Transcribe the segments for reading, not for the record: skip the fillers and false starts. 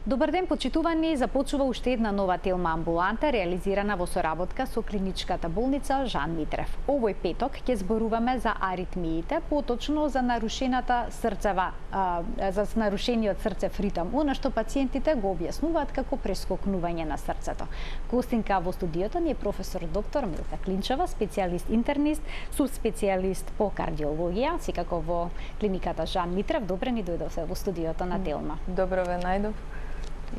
Добар ден, почитувани, започува уште една нова телма амбуланта, реализирана во соработка со клиничката болница Жан Митрев. Овој петок ќе зборуваме за аритмиите, поточно за нарушената срцева, за нарушениот срцев ритам, она што пациентите го објаснуваат како прескокнување на срцето. Гостинка во студиото ни е професор доктор Милка Клинчева, специјалист интернист, субспецијалист по кардиологија, секако во клиниката Жан Митрев. Добре ни дојдовте во студиото на телма. Добро ве најдов.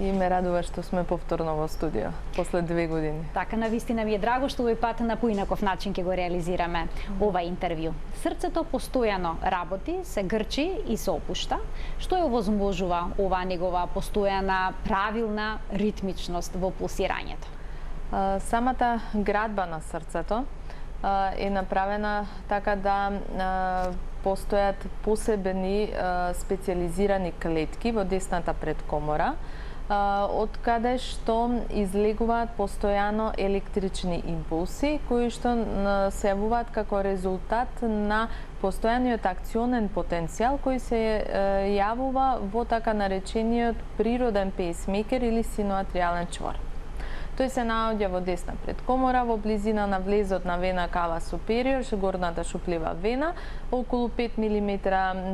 И ме радува што сме повторно во студио, после 2 години. Така, навистина ми е драго што овој пат на поинаков начин ќе го реализираме ова интервју. Срцето постојано работи, се грчи и се опушта. Што ја овозможува оваа негова постојана, правилна ритмичност во пулсирањето? Самата градба на срцето е направена така да постојат посебни специјализирани клетки во десната предкомора, од каде што излегуваат постојано електрични импулси, кои што се јавуваат како резултат на постојаниот акционен потенцијал кој се јавува во така наречениот природен пейсмекер или синуатријален чвор. Тој се наоѓа во десна предкомора, во близина на влезот на вена кава супериор, горната шуплива вена, околу 5 мм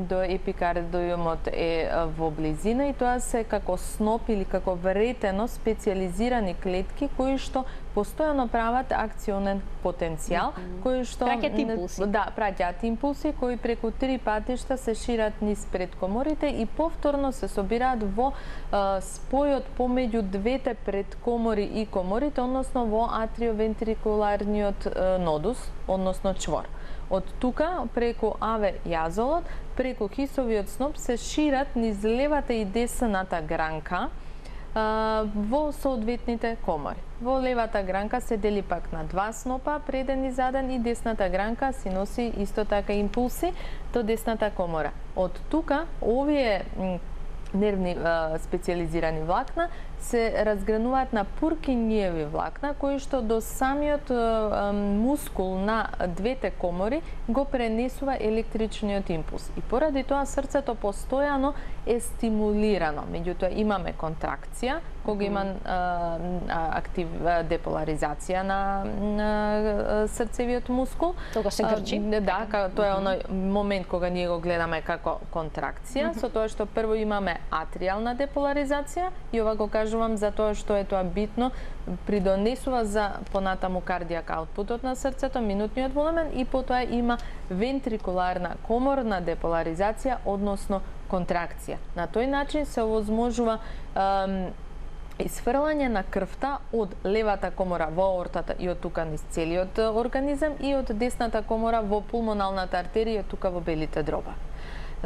до епикардиумот е во близина и тоа се како сноп или како вретено специјализирани клетки кои што постојано прават акционен потенцијал, кои што праќаат импулси. Да, праќаат импулси кои преку 3 патишта се шират низ предкоморите и повторно се собираат во спојот помеѓу двете предкомори и коморите, односно во атриовентрикуларниот нодус, односно чвор. Од тука, преку аве јазолот, преку хисовиот сноп се шират низ левата и десната гранка во соодветните комори. Во левата гранка се дели пак на 2 снопа, преден и заден, и десната гранка си носи исто така импулси до десната комора. Од тука, овие нервни специјализирани влакна се разгрануваат на Пуркиниеви влакна, кои што до самиот мускул на двете комори го пренесува електричниот импулс. И поради тоа срцето постојано е стимулирано. Меѓутоа имаме контракција, кога има деполаризација на срцевиот мускул. Тогаш се грчи. Да, тоа е оној момент кога ние го гледаме како контракција, со тоа што прво имаме атријална деполаризација и ова го кажувам затоа што е тоа битно, придонесува за понатаму кардијак аутпутот на срцето, минутниот волумен, и потоа има вентрикуларна коморна деполаризација, односно контракција. На тој начин се овозможува изфрлање на крвта од левата комора во аортата и од тука низ целиот организам и од десната комора во пулмоналната артерија и тука во белите дроба.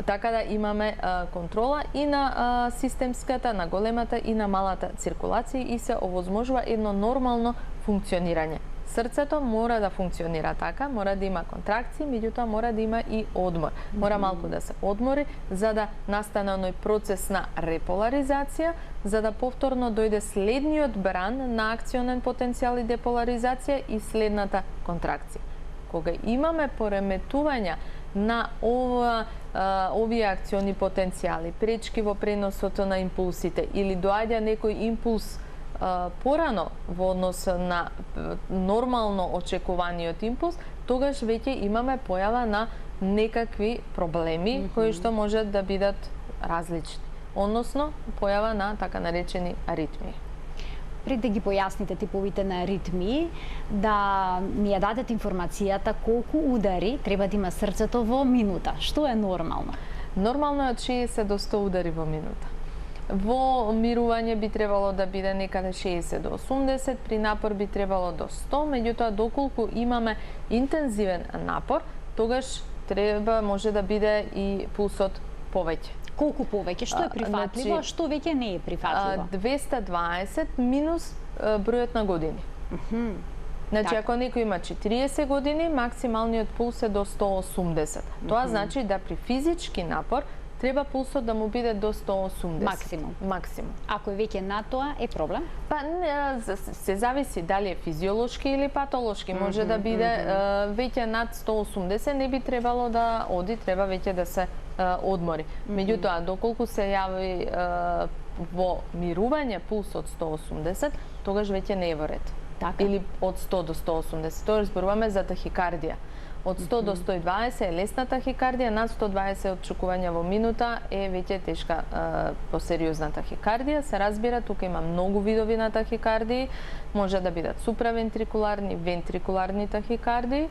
Така да имаме контрола и на системската, на големата и на малата циркулација и се овозможува едно нормално функционирање. Срцето мора да функционира така, мора да има контракции, меѓутоа мора да има и одмор. Мора малку да се одмори за да настане оној процес на реполаризација, за да повторно дојде следниот бран на акционен потенцијал и деполаризација и следната контракција. Кога имаме пореметувања на овие акциони потенцијали, пречки во преносот на импулсите или доаѓа некој импулс порано во однос на нормално очекуваниот импулс, тогаш веќе имаме појава на некакви проблеми кои што можат да бидат различни, односно појава на така наречени аритмии. Пред да ги појасните типовите на аритмии, да ми ја дадете информацијата колку удари треба да има срцето во минута. Што е нормално? Нормално е од 60 до 100 удари во минута. Во мирување би требало да биде некаде 60 до 80, при напор би требало до 100, меѓутоа доколку имаме интензивен напор, тогаш може да биде и пулсот повеќе. Колку повеќе? Што е прифатливо, а што веќе не е прифатливо? 220 минус бројот на години. Значи, ако некој има 40 години, максималниот пулс е до 180. Тоа значи да при физички напор треба пулсот да му биде до 180. Максимум. Максимум. Ако е веќе над тоа, е проблем? Па се зависи дали е физиолошки или патолошки. Може да биде веќе над 180, не би требало да оди, треба веќе да се одмори. Меѓутоа, доколку се јави во мирување пулс од 180, тогаш веќе не е во ред. Така. Или од 100 до 180. Тоа зборуваме за тахикардија. Од 100 до 120 е лесна тахикардија, над 120 отчекувања во минута е веќе тешка посериозна тахикардија. Се разбира, тука има многу видови на тахикардии. Може да бидат суправентрикуларни, вентрикуларни тахикардии.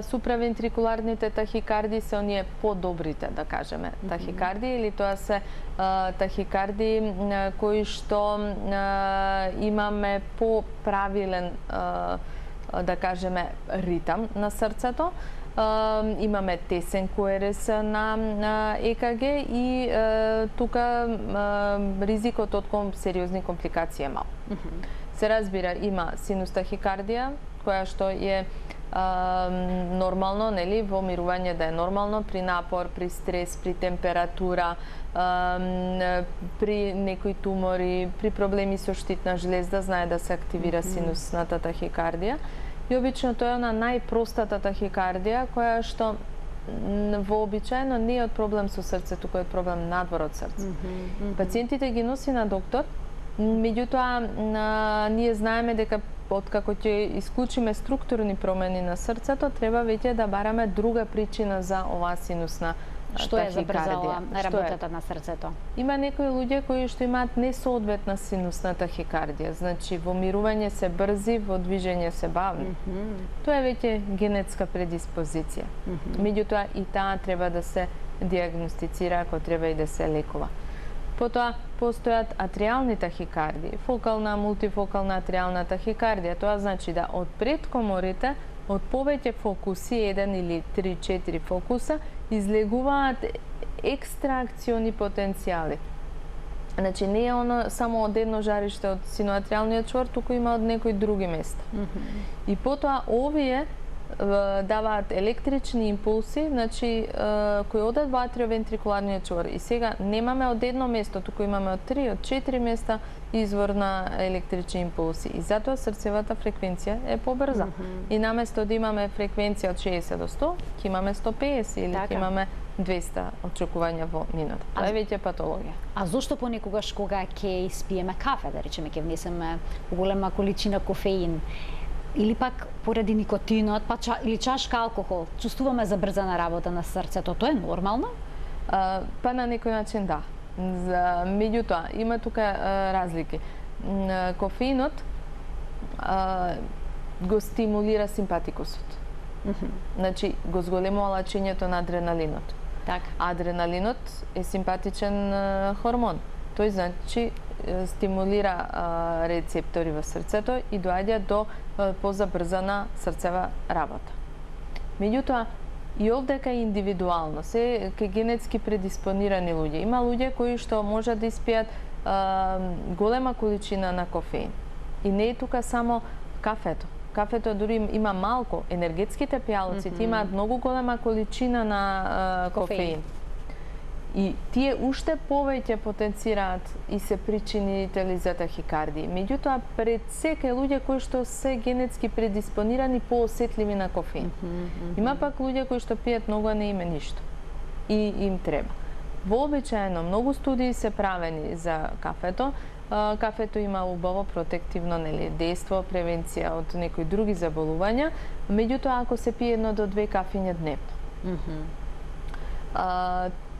Суправентрикуларните тахикардии се оние подобрите, да кажеме, тахикардии, или тоа се тахикардии кои што имаме поправилен, да кажеме, ритам на срцето. Имаме тесен КРС на ЕКГ и тука ризикот од сериозни компликации е мал. Се разбира, има синус тахикардија, која што е нормално, нели, во мирување да е нормално, при напор, при стрес, при температура, при некои тумори, при проблеми со штитна жлезда, знае да се активира синусната тахикардија. И обично тоа е на најпростата тахикардија, која што вообичаено не е од проблем со срцето, кој е проблем надвор од срце. Пациентите ги носи на доктор, меѓутоа ние знаеме дека откако ќе исклучиме структурни промени на срцето, треба веќе да бараме друга причина за оваа синусна тахикардија. Што е забрзала работата на срцето? Има некои луѓе кои што имаат несоодветна синусна тахикардија, значи во мирување се брзи, во движење се бавни. Тоа е веќе генетска предиспозиција. Меѓутоа и таа треба да се диагностицира, ако треба и да се лекува. Потоа постојат атриални тахикардии, фокална, мултифокална атриална тахикардија. Тоа значи да од пред коморите, од повеќе фокуси, 1 или 3-4 фокуса, излегуваат екстракциони потенцијали. Значи не е оно само од едно жариште од синоатриалниот чвор, туку има од некои други места. И потоа овие даваат електрични импулси, значи кои одат во атриовентрикуларниот чвор. И сега немаме од едно место, туку имаме од 3, од 4 места извор на електрични импулси. И затоа срцевата фреквенција е побрза. И наместо да имаме фреквенција од 60 до 100, ќе имаме 150 или ќе имаме 200 очекувања во минута. Тоа е веќе патологија. А зошто понекогаш кога ќе испиеме кафе, да речеме, ќе внесеме поголема количина кофеин, или пак поради никотинот, или чашка алкохол, чувствуваме забрзана работа на срцето, тоа е нормално? Па на некој начин да. Меѓутоа, има тука разлики. Кофеинот го стимулира симпатикусот. Значи, го зголемува лачењето на адреналинот. Така. Адреналинот е симпатичен хормон. Тој значи стимулира рецептори во срцето и доаѓа до позабрзана срцева работа. Меѓутоа, и овдека е индивидуално, се кај генетски предиспонирани луѓе. Има луѓе кои што можат да испијат голема количина на кофеин. И не е тука само кафето. Кафето дури има малку, енергетските пијалоци имаат многу голема количина на кофеин. И тие уште повеќе потенцираат и се причинители за тахикардии. Меѓутоа, пред се кај луѓе кои што се генетски предиспонирани поосетливи на кофеин. Има пак луѓе кои што пијат многу, а не име ништо. И им треба. Вообичаено, многу студии се правени за кафето. Кафето има убаво протективно дејство, превенција од некои други заболувања. Меѓутоа, ако се пие 1 до 2 кафиња дневно.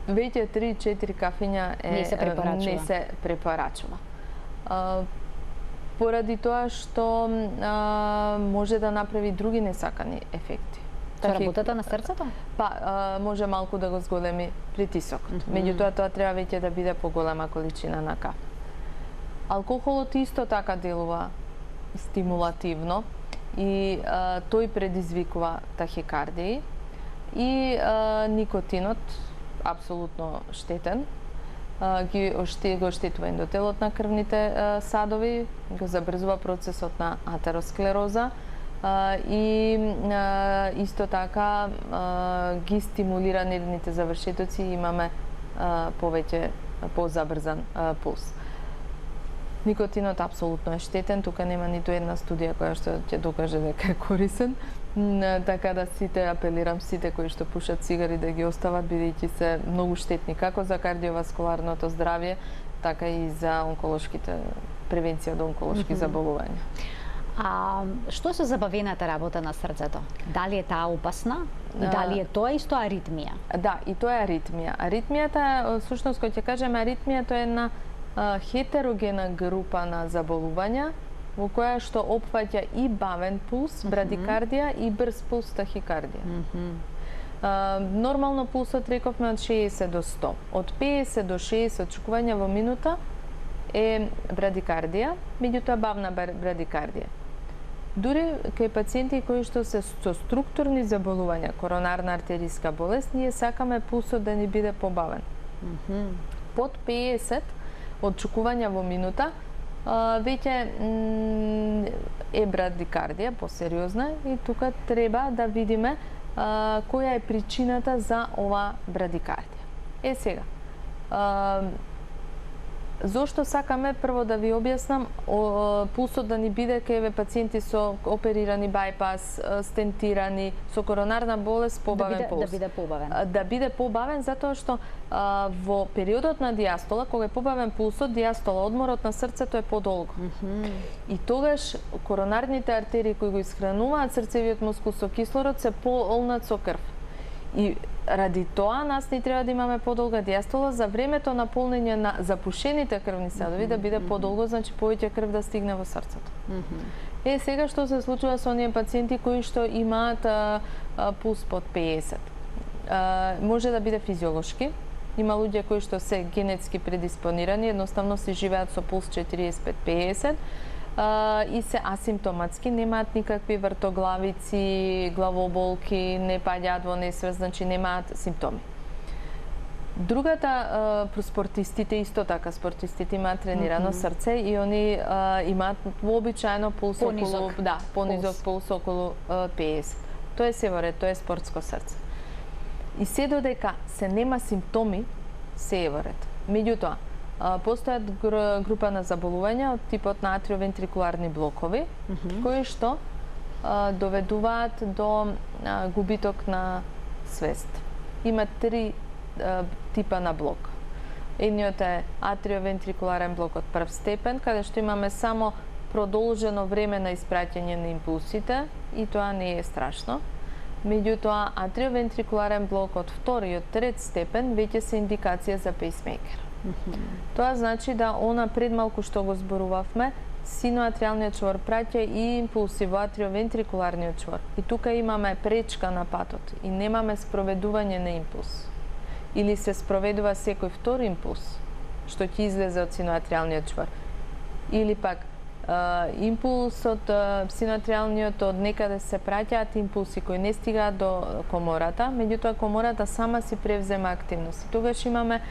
Веќе 3-4 кафиња не се препорачува. Поради тоа што може да направи други несакани ефекти. Со работата на срцето? Па, може малку да го зголеми притисокот. Меѓутоа, тоа треба веќе да биде поголема количина на кафе. Алкохолот исто така делува стимулативно и тој предизвикува тахикардии. И никотинот апсолутно штетен, го оштетува ендотелот на крвните садови, го забрзува процесот на атеросклероза и исто така ги стимулира нервните завршетоци и имаме повеќе позабрзан пулс. Никотинот апсолутно е штетен, тука нема ниту една студија која што ќе докаже дека е корисен. Така да сите апелирам сите кои што пушат цигари да ги остават, бидејќи се многу штетни како за кардиоваскуларното здравје, така и за онколошките превенција од онколошки заболувања. А што со забавената работа на срцето? Дали е таа опасна? И дали е тоа исто аритмија? Да, и тоа е аритмија. Аритмијата, всушност кој ќе кажеме аритмија, тоа е една хетерогена група на заболувања во која што опфаќа и бавен пулс, брадикардија, и брз пулс, тахикардија. Нормално пулсот рековме од 60 до 100. Од 50 до 60 отчекувања во минута е брадикардија, меѓутоа бавна брадикардија. Дури кај пациенти кои што се со структурни заболувања, коронарна артериска болест, ние сакаме пулсот да ни биде побавен. Под 50 отчекувања во минута веќе е брадикардија, посериозна, и тука треба да видиме која е причината за ова брадикардија. Сега, зошто сакаме прво да ви објаснам пулсот да ни биде кај еве пациенти со оперирани бајпас, стентирани, со коронарна болест, побавен пулс. Да биде побавен. Да биде побавен затоа што во периодот на диастола, кога е побавен пулсот, диастола, одморот на срцето е подолго. И тогаш коронарните артерии кои го исхрануваат срцевиот мускул со кислород се полнат со крв. И ради тоа нас ни треба да имаме подолга диастола за времето на полнење на запушените крвни садови да биде подолго, значи повеќе крв да стигне во срцето. Сега што се случува со оние пациенти кои што имаат пулс под 50? Може да биде физиолошки. Има луѓе кои што се генетски предиспонирани, едноставно си живеат со пулс 45-50, и се асимптоматски, немаат никакви вртоглавици, главоболки, не паѓаат во несвест, значи немаат симптоми. Другата, спортистите исто така, спортистите имаат тренирано срце и они имаат вообичаено пулс околу, понизок пулс околу 50. Тоа е се во ред, тоа е спортско срце. И се додека се нема симптоми, се е во ред. Меѓутоа, постојат група на заболувања од типот на атриовентрикуларни блокови, кои што доведуваат до губиток на свест. Има 3 типа на блок. Едниот е атриовентрикуларен блок од прв степен, каде што имаме само продолжено време на испраќање на импулсите, и тоа не е страшно. Меѓутоа, атриовентрикуларен блок од втори и од трет степен веќе се индикација за пейсмейкер. Тоа значи да она предмалку што го зборувавме, синоатриалниот чвор праќа и импулси во атриовентрикуларниот чвор. И тука имаме пречка на патот и немаме спроведување на импулс. Или се спроведува секој втори импулс, што ќе излезе од синоатриалниот чвор. Или пак импулсот, синоатриалниот, од некаде се праќаат импулси кои не стигаат до комората, меѓутоа комората сама си превзема активност. Тогаш имаме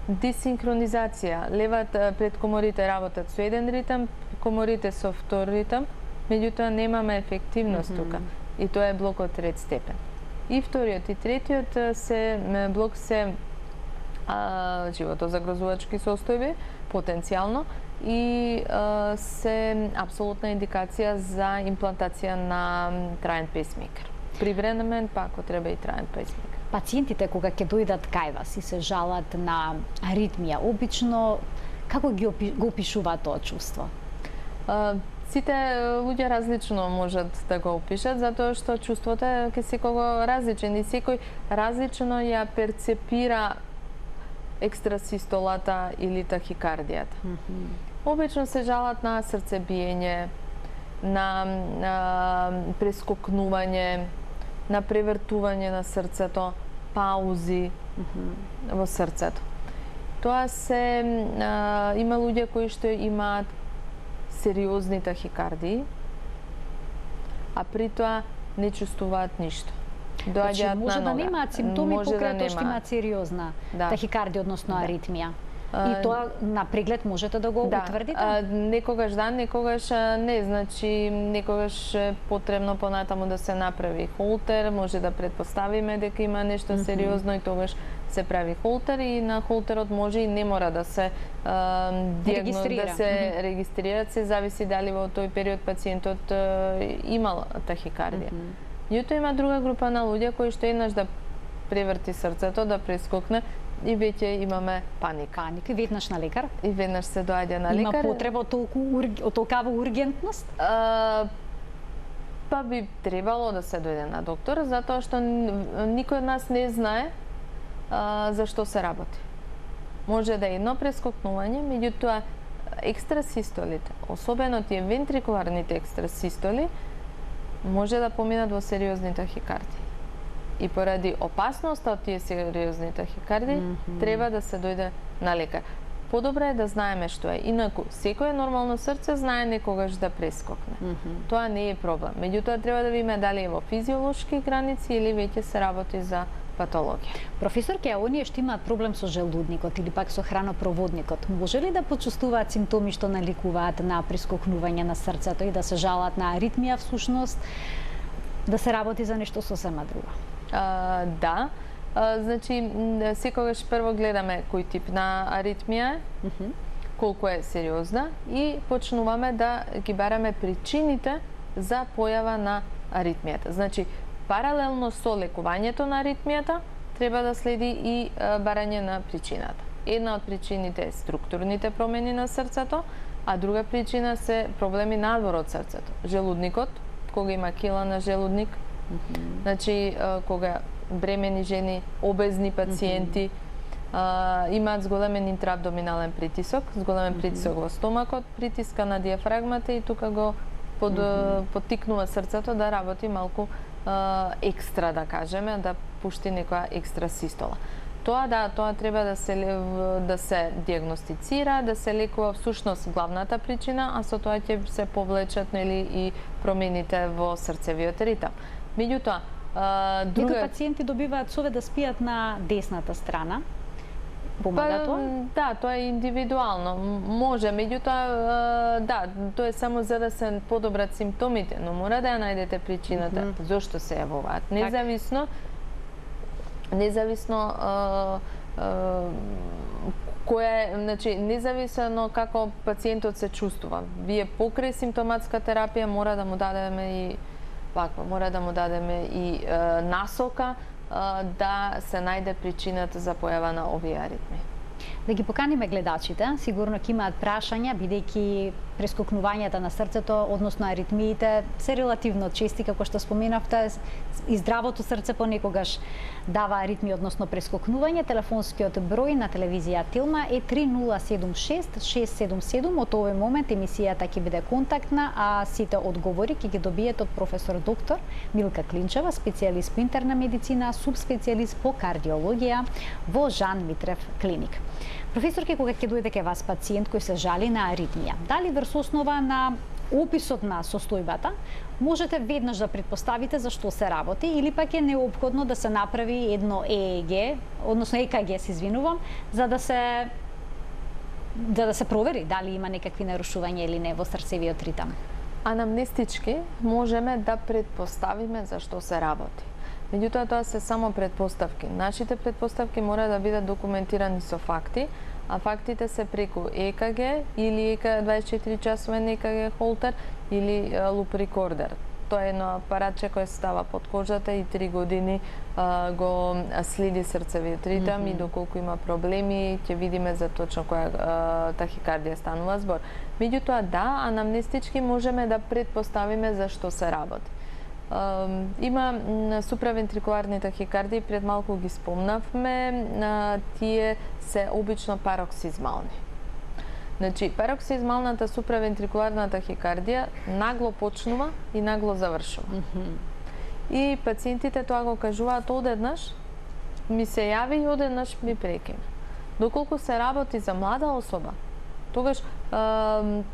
дисинхронизација. Левата пред коморите работат со еден ритм, коморите со втор ритм, меѓутоа немаме ефективност тука. И тоа е блокот трет степен. И вториот и третиот блок се животозагрозувачки состојби, потенцијално, и се апсолутна индикација за имплантација на траен пейсмейкер. Привремен, па ако треба и траен пейсмейкер. Пациентите кога ќе дојдат кај вас и се жалат на аритмија, обично како го опишуваат тоа чувство? Сите луѓе различно можат да го опишат, затоа што чувството е ке секого различен и секој различно ја перцепира екстрасистолата или тахикардијата. Обично се жалат на срцебиење, на прескокнување, на превртување на срцето, паузи во срцето. Тоа има луѓе кои што имаат сериозни тахикардии, а при тоа не чувствуваат ништо. Доаѓаат на нога. Може да немаат симптоми покрај тоа што имаат сериозна тахикардија, односно аритмија. И тоа на преглед можете да го утврдите? Некогаш да, некогаш не. Значи, некогаш е потребно понатаму да се направи холтер, може да предпоставиме дека има нешто сериозно и тогаш се прави холтер и на холтерот може и не мора да се Регистрира. да се регистрираат, се зависи дали во тој период пациентот имал тахикардија. Меѓутоа има друга група на луѓе кои што еднаш да преврти срцето, да прескокне и веќе имаме паника. Паника, веднаш на лекар. И веднаш се доаѓа на лекар. Има потреба од толкава ургентност? Па би требало да се дојде на доктор, затоа што никој од нас не знае за што се работи. Може да е едно прескокнување, меѓутоа екстрасистолите, особено тие вентрикуларните екстрасистоли, може да поминат во сериозни тахикардии. И поради опасноста од тие сериозни тахикардии, треба да се дојде на лекар. Подобро е да знаеме што е. Инаку, секое нормално срце знае некогаш да прескокне. Тоа не е проблем. Меѓутоа, треба да видиме дали е во физиолошки граници или веќе се работи за патологија. Професорке, а оние што имаат проблем со желудникот или пак со хранопроводникот, може ли да почувствуваат симптоми што наликуваат на прескокнување на срцето и да се жалат на аритмија всушност, да се работи за нешто сосема друго? Да. Значи, секогаш прво гледаме кој тип на аритмија е, колку е сериозна и почнуваме да ги бараме причините за појава на аритмијата. Значи, паралелно со лекувањето на аритмијата, треба да следи и барање на причината. Една од причините е структурните промени на срцето, а друга причина се проблеми надвор од срцето. Желудникот, кога има кила на желудник, значи, кога бремени жени, обезни пациенти, имаат зголемен интраабдоминален притисок, зголемен притисок во стомакот, притиска на диафрагмата и тука го поттикнува срцето да работи малку екстра, да кажеме, да пушти некоја екстра систола. Тоа треба да се диагностицира, да се лекува всушност главната причина, а со тоа ќе се повлечат нели и промените во срцевиот ритам. Меѓутоа, Некои пациенти добиваат совет да спијат на десната страна. Помага тоа? Да, тоа е индивидуално. Може, меѓутоа, да, тоа е само за да се подобрат симптомите, но мора да ја најдете причината зошто се јавуваат. Независно значи, независно како пациентот се чувствува. Вие покрај симптоматска терапија мора да му дадеме и насока да се најде причината за појава на овие аритми. Да ги поканиме гледачите, сигурно ќе имаат прашања, бидејќи прескокнувањата на срцето, односно аритмиите, се релативно чести, како што споменавте, и здравото срце понекогаш дава аритми, односно прескокнување. Телефонскиот број на телевизија Тилма е 3076-677. Од овој момент емисијата ќе биде контактна, а сите одговори ќе ги добиете од професор доктор Милка Клинчева, специјалист по интерна медицина, субспецијалист по кардиологија во Жан Митрев клиник. Професорке, кога ќе дојде кај вас пациент кој се жали на аритмија, дали врз основа на описот на состојбата, можете веднаш да претпоставите за што се работи или пак е неопходно да се направи едно ЕЕГ, односно ЕКГ, се извинувам, за да се провери дали има некакви нарушувања или не во срцевиот ритам? Анамнестички можеме да претпоставиме за што се работи. Меѓутоа, тоа се само претпоставки. Нашите претпоставки мора да бидат документирани со факти, а фактите се преку ЕКГ или 24 часовен ЕКГ холтер или луп рекордер. Тоа е едно апаратче кое се става под кожата и 3 години го следи срцевиот ритам и доколку има проблеми, ќе видиме за точно која тахикардија станува збор. Меѓутоа, да, анамнестички можеме да претпоставиме за што се работи. Има суправентрикуларни тахикардии, пред малку ги спомнавме, тие се обично пароксизмални. Значи, пароксизмалната суправентрикуларна тахикардија нагло почнува и нагло завршува. И пациентите тоа го кажуваат одеднаш, ми се јави и одеднаш ми прекине. Доколку се работи за млада особа, тогаш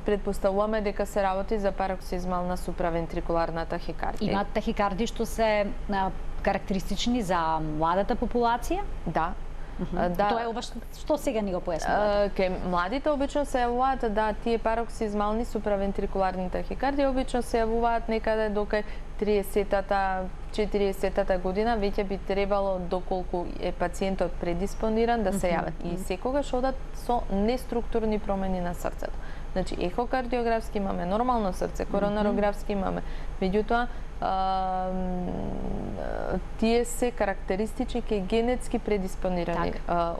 предпоставуваме дека се работи за пароксизмална суправентрикуларна тахикардија. Имаат тахикардии што се карактеристични за младата популација? Да. Тоа е ова што сега ни го појаснувате. Ке младите обично се јавуваат да тие пароксизмални суправентрикуларни тахикардии обично се јавуваат некаде докај 30-та, 40-та година, веќе би требало, доколку е пациентот предиспониран, да се јават. И секогаш одат со неструктурни промени на срцето. Значи, ехокардиографски имаме нормално срце, коронарографски имаме. Меѓутоа, тие се карактеристични кај генетски предиспонирани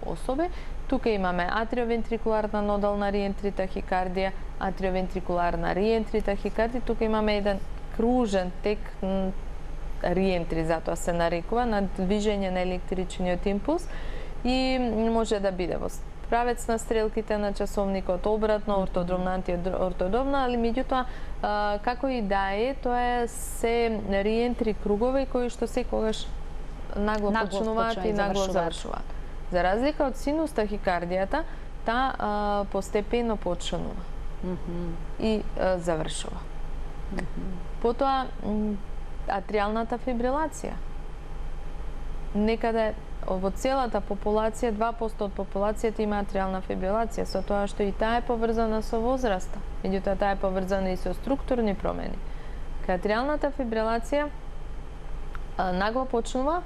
особи. Тука имаме атриовентрикуларна нодална риентри тахикардија, атриовентрикуларна риентри тахикардија. Тука имаме еден кружен тек риентри, затоа се нарекува, на движење на електричниот импулс и може да биде во правец на стрелките на часовникот, обратно, ортодромна, антиортодромна, али меѓутоа, како и да е, тоа се риентри кругови кои што секогаш нагло почнуваат и нагло завршуваат. За разлика од синус тахикардијата, таа постепено почнува и завршува. Потоа, атриалната фибрилација. Некаде во целата популација, 2% од популацијата има атриална фибрилација, со тоа што и таа е поврзана со возраста. Меѓутоа, таа е поврзана и со структурни промени. Кај атриалната фибрилација нагло почнува,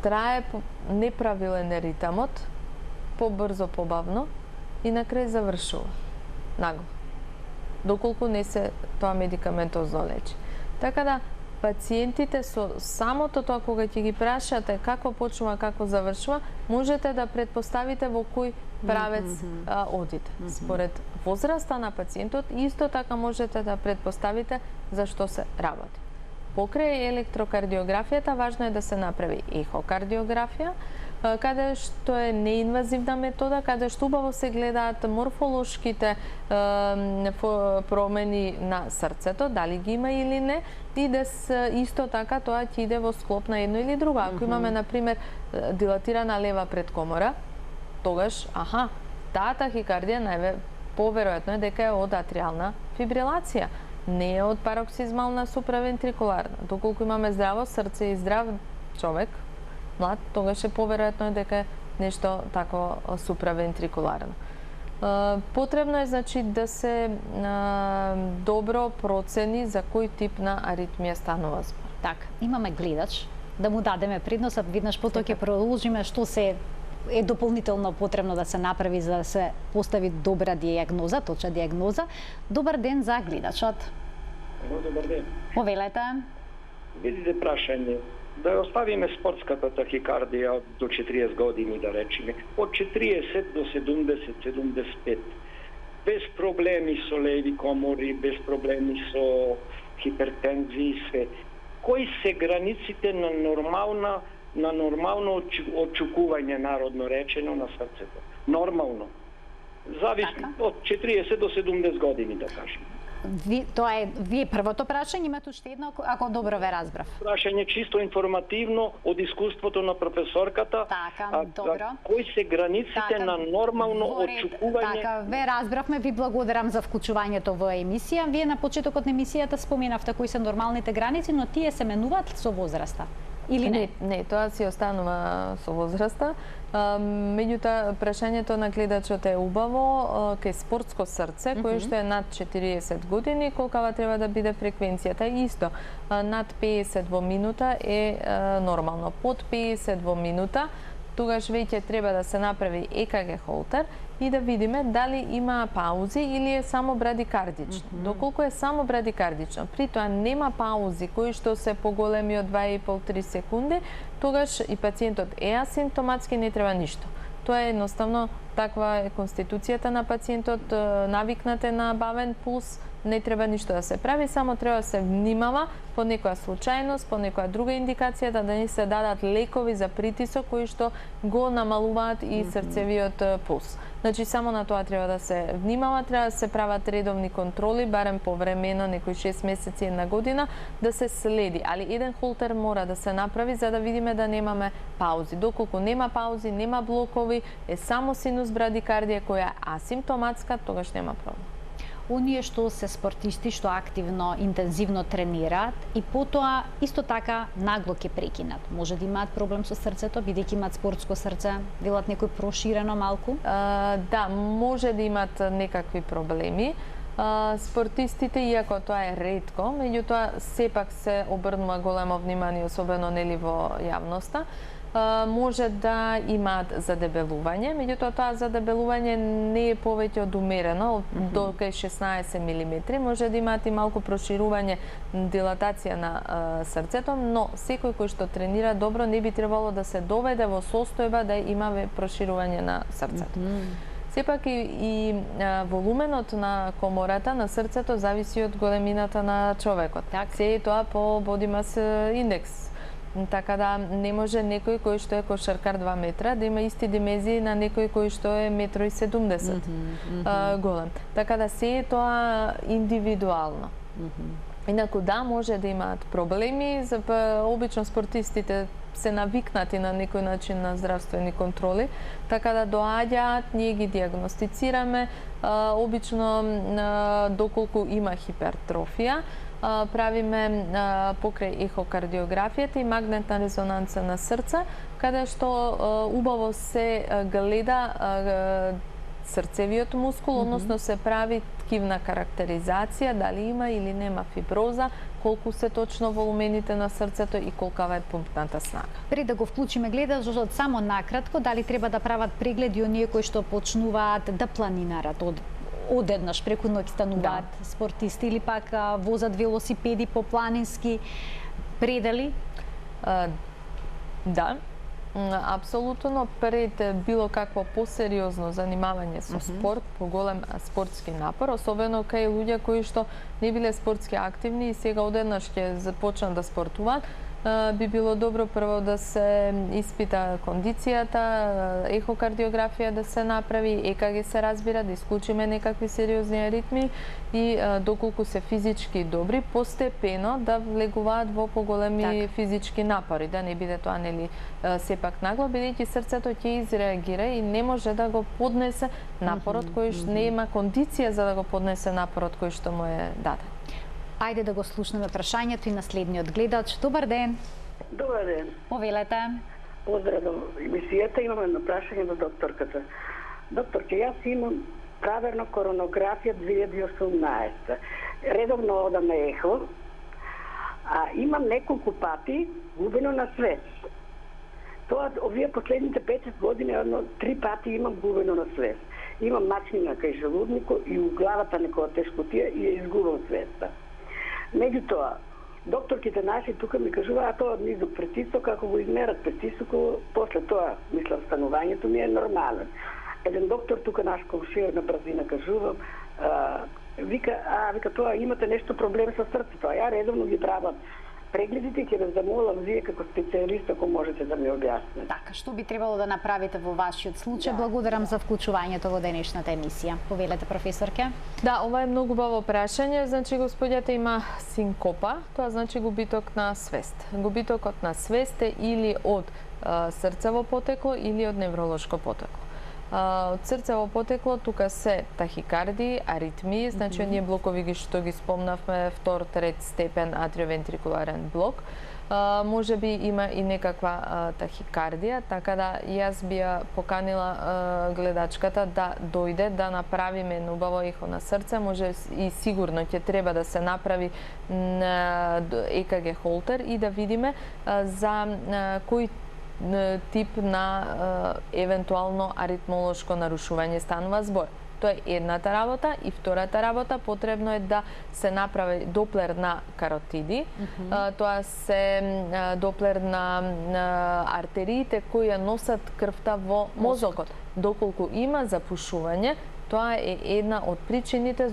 трае неправилен е ритамот, побрзо, побавно и на крај завршува. Нагло. Доколку не се тоа медикаментозно лечи. Така да, пациентите со самото тоа кога ќе ги прашате како почнува, како завршува, можете да предпоставите во кој правец одите. Според возраста на пациентот, исто така можете да предпоставите за што се работи. Покрај електрокардиографијата, важно е да се направи ехокардиографија, каде што е неинвазивна метода, каде што убаво се гледаат морфолошките промени на срцето, дали ги има или не, и да исто така тоа ќе иде во склоп на едно или друго. Ако имаме, например, дилатирана лева предкомора, тогаш, таа тахикардија поверојатно е дека е од атриална фибрилација, не е од пароксизмална суправентрикуларна. Доколку имаме здраво срце и здрав човек, млад, тогаш е поверојатно дека е нешто тако суправентрикуларно. Потребно е, значи, да се добро процени за кој тип на аритмија станува збор. Така, имаме гледач, да му дадеме предност, а веднаш потоа ќе продолжиме што се е дополнително потребно да се направи за да се постави добра дијагноза, точна дијагноза. Добар ден за гледачот. Добар ден. Повелете. Видите прашање. Да ја оставиме спортската тахикардија до 40 години, да речеме. Од 40 до 70-75. Без проблеми со леви комори, без проблеми со хипертензии, све. Кои се границите на нормално очукување, народно речено, на срцето? Нормално. Зависи од 40 до 70 години, да кажем. Вие првото прашање, имате уште едно, ако добро ве разбрав. Прашање чисто информативно од искуството на професорката. Така, добро. Кои се границите на нормално очукување? Така, ве разбравме, ви благодарам за вклучувањето во емисија. Вие на почетокот на емисијата споменавте кои се нормалните граници, но тие се менуваат со возраста. Или не? Не, тоа си останува со возраста. Меѓутоа, прашањето на гледачот е убаво кај спортско срце, кое што е над 40 години, колкава треба да биде фреквенцијата. Исто, над 50 во минута е нормално. Под 50 во минута, тогаш веќе треба да се направи ЕКГ холтер и да видиме дали има паузи или е само брадикардично. Доколку е само брадикардично, при тоа нема паузи кои што се поголеми од 2,5-3 секунди, тогаш и пациентот е асимптоматски, не треба ништо. Тоа е едноставно, таква е конституцијата на пациентот, навикнат е на бавен пулс, не треба ништо да се прави, само треба да се внимава по некоја случајност, по некоја друга индикација, да не се дадат лекови за притисок кои што го намалуваат и срцевиот пулс. Значи, само на тоа треба да се внимава, треба да се прават редовни контроли, барем повремено, некои 6 месеци, 1 година, да се следи. Али еден холтер мора да се направи за да видиме да немаме паузи. Доколку нема паузи, нема блокови, е само синус брадикардија која е асимптоматска, тогаш нема проблем. оние што се спортисти што активно, интензивно тренираат и потоа исто така нагло ќе прекинат. Може да имаат проблем со срцето, бидејќи имаат спортско срце, велат некој проширено малку? Да, може да имат некакви проблеми. Спортистите, иако тоа е ретко, меѓутоа сепак се обрнува големо внимание, особено нели во јавноста, може да имаат задебелување, меѓутоа тоа задебелување не е повеќе од умерено, до кај 16 мм, може да имаат и малку проширување, дилатација на срцето, но секој кој што тренира добро не би требало да се доведе во состојба да има проширување на срцето. Сепак и волуменот на комората на срцето зависи од големината на човекот. Се е тоа по body mass index. Така да не може некој кој што е кошаркар 2 метра да има исти димензии на некој кој што е 1,70 м голем. Така да се е тоа индивидуално. Инаку да, може да имаат проблеми, обично спортистите се навикнати на некој начин на здравствени контроли, така да доаѓаат, ние ги диагностицираме, обично доколку има хипертрофија, правиме покрај ехокардиографијата и магнетна резонанца на срце, каде што убаво се гледа срцевиот мускул, односно се прави ткивна карактеризација, дали има или нема фиброза, колку се точно волумените на срцето и колкава е пумпната снага. Пред да го вклучиме гледачот, само накратко, дали треба да прават прегледи оние кои што почнуваат да планинарат одеднаш преку ноќ стануваат спортисти или пак возат велосипеди по планински предели? Да, апсолутно пред било какво посериозно занимавање со спорт, поголем спортски напор, особено кај луѓе кои што не биле спортски активни и сега одеднаш ќе започнат да спортуваат, би било добро прво да се испита кондицијата, ехокардиографија да се направи, ЕКГ се разбира, да исклучиме некакви сериозни аритми и доколку се физички добри, постепено да влегуваат во поголеми физички напори, да не биде тоа нели сепак нагло, бидејќи срцето ќе изреагира и не може да го поднесе напорот кој што не има кондиција за да го поднесе напорот кој што му е даден. Ајде да го слушнеме прашањето и на следниот гледач. Добар ден. Добар ден. Повелете. Поздрав до емисијата. Имам едно прашање до докторката. Докторке, јас имам праверно коронографија 2018. Редовно одам на ехо, а имам неколку пати губено на свест. Тоа овие последните 5 години, едно 3 пати имам губено на свест. Имам мачнина кај желудникот и у главата некоја тешкотија и ја изгубам свеста. Меѓутоа, докторките наши тука ми кажуваат тоа од низок притисок, ако го измерат притисокот, после тоа, мислам, станувањето ми е нормален. Еден доктор тука наш комшија на брзина кажувам, вика тоа имате нешто проблем со срцето, а ја редовно ги правам прегледите, ќе ве замолам вие како специјалист ако можете да ми објасните. Така, што би требало да направите во вашиот случај? Благодарам за вклучувањето во денешната емисија. Повелете, професорке. Да, ова е многу убаво прашање. Значи, господјата има синкопа, тоа значи губиток на свест. Губитокот на свест е или од срцево потекло или од невролошко потекло. Од срцево потекло тука се тахикарди, аритмии, значи оние блокови што ги спомнавме, втор, трет степен атриовентрикуларен блок. Може би има и некаква тахикардија, така да јас би ја поканила гледачката да дојде да направиме убаво ехо на срце, може и сигурно ќе треба да се направи ЕКГ холтер и да видиме за кој тип на евентуално аритмолошко нарушување станува збор. Тоа е едната работа и втората работа потребно е да се направи доплер на каротиди. Тоа се доплер на артериите кои ја носат крвта во мозокот. Доколку има запушување, тоа е една од причините,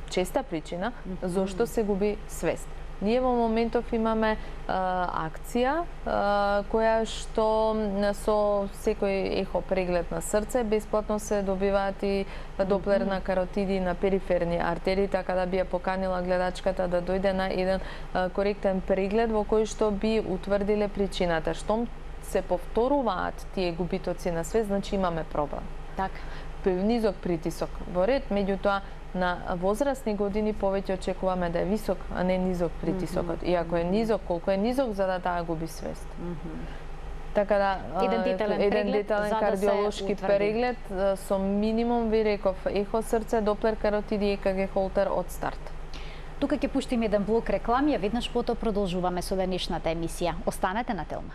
честа причина, зошто се губи свест. Ние во моментов имаме акција која што со секој ехо преглед на срце бесплатно се добиваат и доплер на каротиди на периферни артерии, така да би ја поканила гледачката да дојде на еден коректен преглед во кој што би утврдиле причината. Штом се повторуваат тие губитоци на свест, значи имаме проблем. Така. низок притисок во ред, меѓутоа на возрастни години повеќе очекуваме да е висок, а не низок притисокот. И ако е низок, колку е низок за да таа губи свест. Така да еден детален кардиолошки преглед со минимум, ви реков, ехо срце, доплер каротиди и ЕКГ холтер од старт. Тука ќе пуштиме еден блок реклами, а веднаш потоа продолжуваме со денешната емисија. Останете на Телма.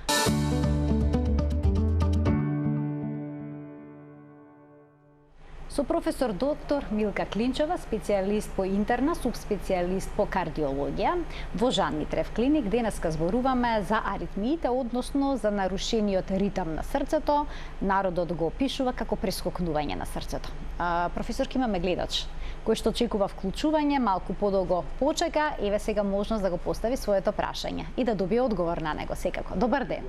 Со професор доктор Милка Клинчева, специјалист по интерна, субспецијалист по кардиологија, во Жан Митрев клиник, денеска зборуваме за аритмиите, односно за нарушениот ритам на срцето. Народот го опишува како прескокнување на срцето. Професорки, имаме гледач кој што очекува вклучување, малку подолго почека, еве сега можност да го постави своето прашање и да добие одговор на него секако. Добар ден.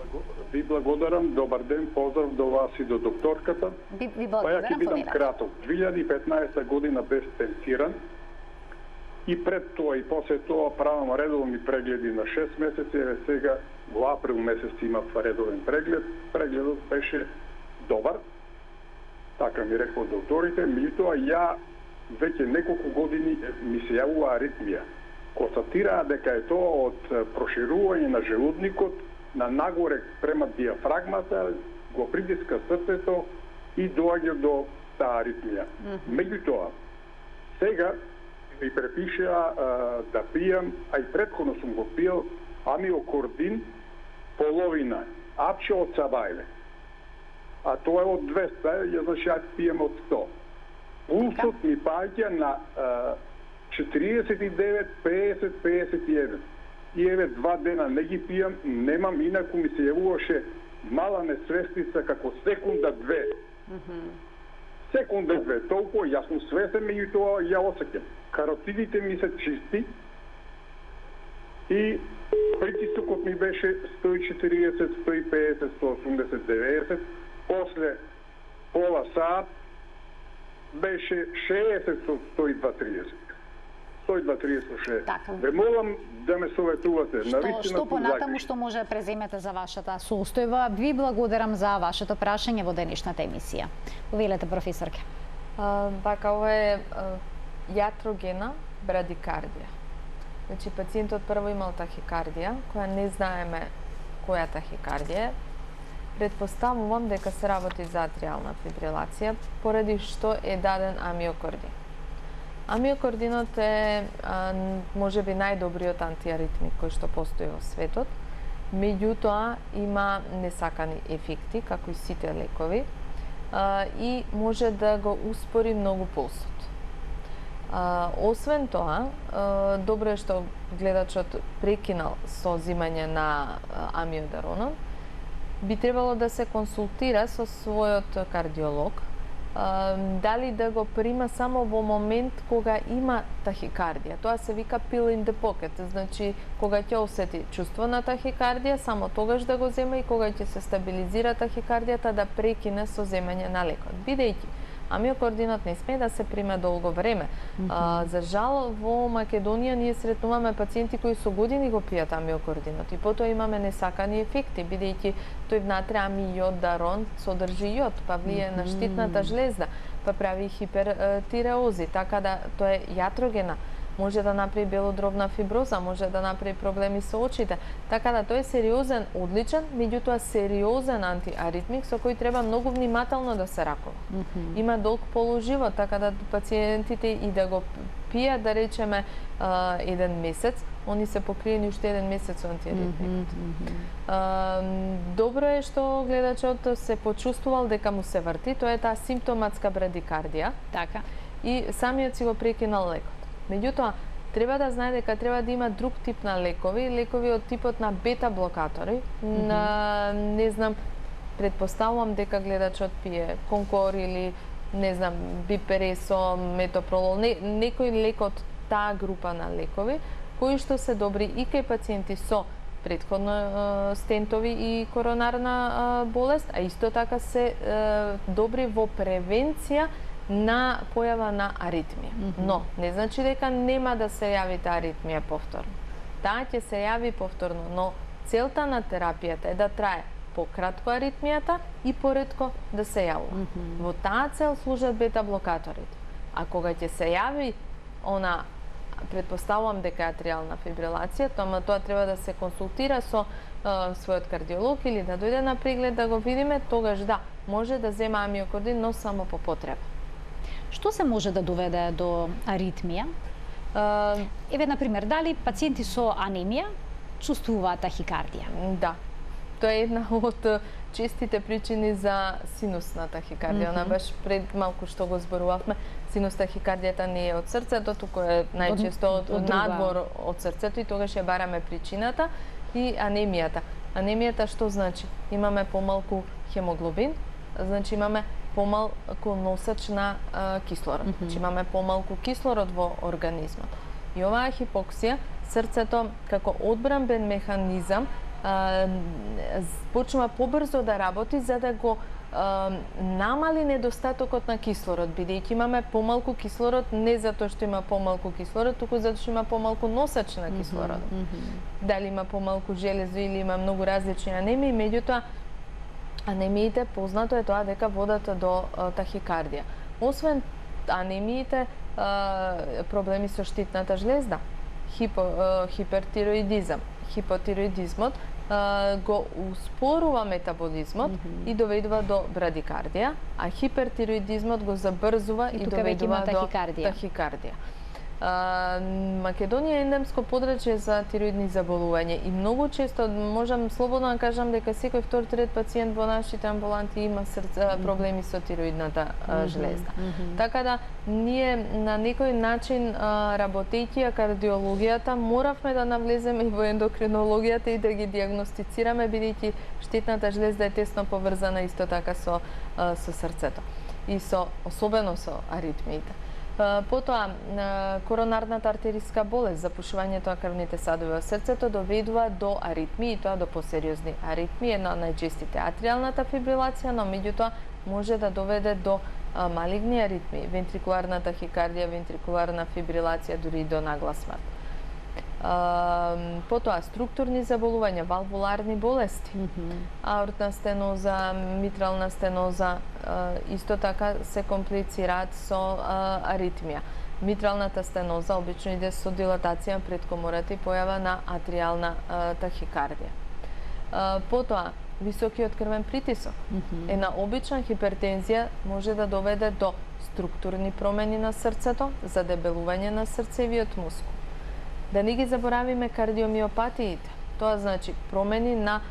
Ви благодарам, добар ден, поздрав до вас и до докторката. Ви Па ја ќе благодарам, бидам повелете. краток. 2015 година бев пенсиран и пред тоа и после тоа правам редовни прегледи на 6 месеци, еве сега во април месец имав редовен преглед. Прегледот беше добар, така ми рекол докторите, меѓутоа ја веќе неколку години ми се јавува аритмија. Констатираа дека е тоа од проширување на желудникот на нагоре према диафрагмата, го притиска срцето и доаѓа до таа аритмија. Меѓутоа, сега ми препишаа да пијам, а и претходно сум го пиел амиокордин половина, апче од Сабајле. А тоа е од 200, ја значи ја пијам од 100. Пулсот ми паѓа на 49, 50, 51. И еве 2 дена не ги пијам, немам, инаку ми се јавуваше мала несвестица како секунда 2. Секунда 2, толку јасно свесен, меѓутоа ја осеќам. Каротидите ми се чисти и притисокот ми беше 140, 150, 180, 90. После пола саат беше 60 со 102-30. 102-30. Така. Ве молам да ме советувате. Што понатаму што може да преземете за вашата состојба? Ви благодарам за вашето прашање во денешната емисија. Повелете, професорке. Така, ова е јатрогена брадикардија. Значи, пациентот прво имал тахикардија, која не знаеме која тахикардија е. Предпоставувам дека се работи за атриална фибрилација, поради што е даден амиокордин. Амиокординот е можеби најдобриот антиаритмик кој што постои во светот, меѓутоа има несакани ефекти, како и сите лекови, и може да го успори многу пулсот. Освен тоа, добро е што гледачот прекинал со зимање на амиодаронон, би требало да се консултира со својот кардиолог, дали да го прима само во момент кога има тахикардија. Тоа се вика pill in the pocket, значи кога ќе осети чувство на тахикардија, само тогаш да го зема и кога ќе се стабилизира тахикардијата да прекине со земање на лекот. Бидејќи амиокординот не сме да се прима долго време. За жал, во Македонија ние сретнуваме пациенти кои со години го пијат амиокординот и потоа имаме несакани ефекти, бидејќи тој внатре амијодарон содржи јод, па влие на штитната жлезда, па прави хипертиреози, така да тоа е јатрогена. Може да направи белодробна фиброза, може да направи проблеми со очите. Така да тој е сериозен, одличен, меѓутоа сериозен антиаритмик со кој треба многу внимателно да се ракува. Има долг полуживот, така да пациентите и да го пијат, да речеме, еден месец, они се покриени уште еден месец со антиаритмикот. Добро е што гледачот се почувствувал дека му се врти, тоа е таа симптоматска брадикардија. Така. И самиот си го прекинал лекот. Меѓутоа, треба да знае дека треба да има друг тип на лекови, лекови од типот на бета-блокатори. Не знам, предпоставувам дека гледачот пие Конкор или, не знам, Бипересо, Метопролол, некој лек од таа група на лекови, кои што се добри и кај пациенти со претходно стентови и коронарна болест, а исто така се добри во превенција на појава на аритмија. Но, не значи дека нема да се јави таа аритмија повторно. Таа ќе се јави повторно, но целта на терапијата е да трае пократко аритмијата и поретко да се јавува. Во таа цел служат бета-блокаторите. А кога ќе се јави она, предпоставувам дека е атриална фибрилација, тоа треба да се консултира со својот кардиолог или да дојде на преглед да го видиме, тогаш да, може да зема амиокордин, но само по потреба. Што се може да доведе до аритмија? Еве, например, дали пациенти со анемија чувствуваат тахикардија? Да. Тоа е една од честите причини за синусна тахикардија. Она баш пред малку што го зборувавме, синус тахикардијата не е од срцето, туку е најчесто од надвор од срцето и тогаш ја бараме причината и анемијата. Анемијата што значи? Имаме помалку хемоглобин, значи имаме помалку носач на кислород. Значи имаме помалку кислород во организмот. И оваа хипоксија, срцето како одбранбен механизам почнува побрзо да работи за да го намали недостатокот на кислород, бидејќи имаме помалку кислород не затоа што има помалку кислород, туку затоа што има помалку носач на кислород. Дали има помалку железо или има многу различни анемии, меѓутоа анемиите познато е тоа дека водат до тахикардија. Освен анемиите, проблеми со штитната жлезда, хипертироидизам, хипотироидизмот го успорува метаболизмот и доведува до брадикардија, а хипертироидизмот го забрзува и доведува до тахикардија. Македонија е ендемско подрачје за тироидни заболувања и многу често можам слободно да кажам дека секој втор трет пациент во нашите амбуланти има проблеми со тироидната жлезда. Така да ние на некој начин работејќи кардиологијата моравме да навлеземе и во ендокринологијата и да ги дијагностицираме, бидејќи штитната жлезда е тесно поврзана исто така со срцето и особено со аритмиите. Потоа, коронарната артериска болест, запушувањето на крвните садови во срцето доведува до аритмии, тоа до посериозни аритмии, една од најчестите атриалната фибрилација, но меѓутоа може да доведе до малигни аритмии, вентрикуларна тахикардија, вентрикуларна фибрилација, дури и до нагла смрт. Потоа, структурни заболувања, валвуларни болести, аортна стеноза, митрална стеноза, исто така се комплицираат со аритмија. Митралната стеноза обично иде со дилатација пред комората и појава на атриална тахикардија. Потоа, високиот крвен притисок. Една обична хипертензија може да доведе до структурни промени на срцето, задебелување на срцевиот мускул. Да не ги заборавиме кардиомиопатиите. Тоа значи промени на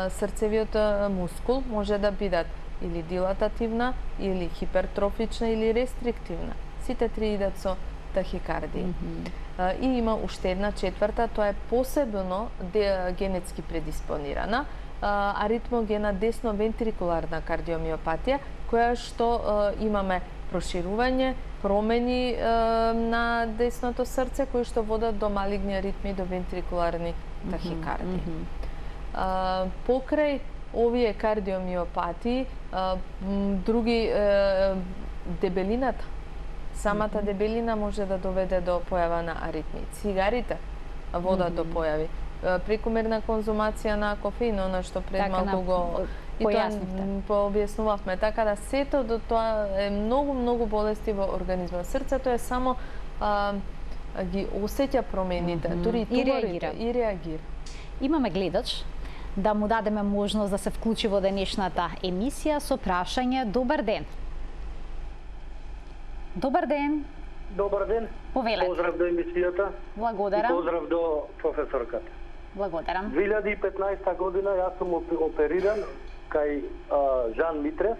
срцевиот мускул може да бидат или дилатативна, или хипертрофична, или рестриктивна. Сите три идат со тахикардија. И има уште една четврта, тоа е посебно генетски предиспонирана, аритмогена десновентрикуларна кардиомиопатија, која што имаме проширување, промени на десното срце кои што водат до малигни аритмии, до вентрикуларни тахикардии. Покрај овие кардиомиопатии, други дебелината, самата дебелина може да доведе до појава на аритмии. Цигарите водат до појави. Прекомерна конзумација на кофеин, она што пред малку го пообјаснувавме. Така да сето до тоа е многу болести во организмот. Срцето е само ги осеќа промените, дури и туморите и реагира. Имаме гледач, да му дадеме можност да се вклучи во денешната емисија со прашање. Добар ден. Добар ден. Добар ден. Повелете. Поздрав до емисијата. Благодарам. И поздрав до професорката. Благодарам. 2015 година јас сум опериран кај Жан Митрев.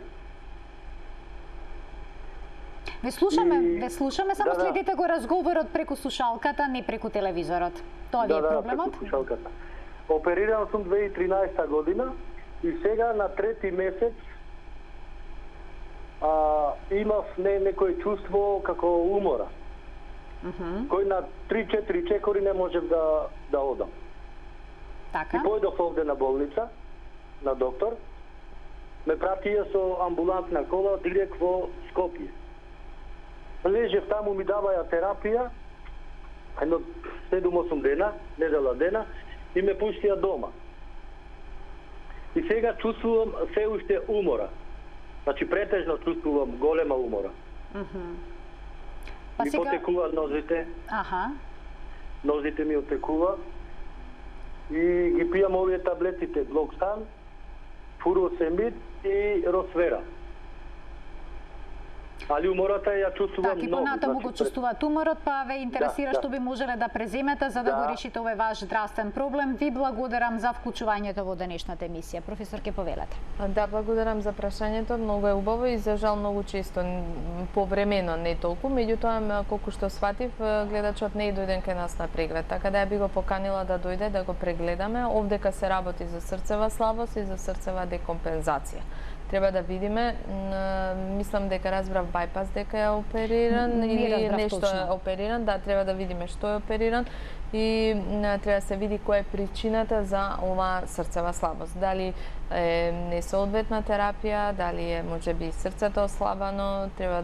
Ве слушаме, само следите го разговорот преку слушалката, не преку телевизорот. Тоа ви е проблемот? Преку слушалката. Опериран сум 2013 година и сега на трети месец имав некој чувство како умора. Кој на 3-4 чекори не можев да одам. Така. И појдов овде на болница, на доктор, ме пратија со амбулантна кола директ во Скопје. Лежев таму, ми даваја терапија, едно 7-8 дена, недела дена, и ме пуштија дома. И сега чувствувам се уште умора. Значи претежно чувствувам голема умора. Па Ми сега... потекуваат нозите, Аха. нозите ми отекува и ги пијам овие таблетите Блоксан, Фуросемид и Росвера. Али умората ја чувствувам Така, и многу. понатаму го чувствуваат уморот, па ве интересира Да, што би можеле да преземете за да го решите овој ваш здравствен проблем. Ви благодарам за вклучувањето во денешната емисија. Професор, ке повелете. Да, благодарам за прашањето, многу е убаво и за жал многу често повремено, не толку, меѓутоа колку што сватив, гледачот не е дојден кај нас на преглед, така да ја би го поканила да дојде да го прегледаме. Овдека се работи за срцева слабост и за срцева декомпензација. Треба да видиме, мислам дека разбрав бајпас дека е опериран или нешто е опериран, да, треба да видиме што е опериран и треба да се види која е причината за оваа срцева слабост. Дали е несоодветна терапија, дали е можеби срцето ослабено, треба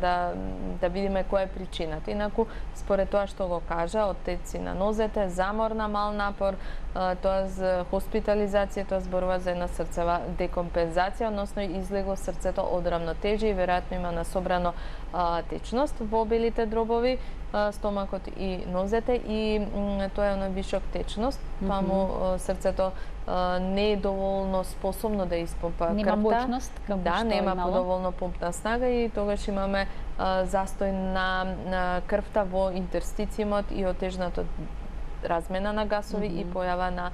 да видиме која е причината. Инаку, според тоа што го кажа, оттеци на нозете, замор на мал напор, тоа за хоспитализација, тоа зборува за една срцева декомпензација, односно излегло срцето од рамнотежи и веројатно има насобрано течност во обелите дробови, стомакот и нозете и тоа е на вишок течност, таму срцето не е доволно способно да испомпа крвта. Нема моќност, да, нема доволно помпна снага и тогаш имаме застој на крвта во интерстициумот и отежната размена на гасови и појава на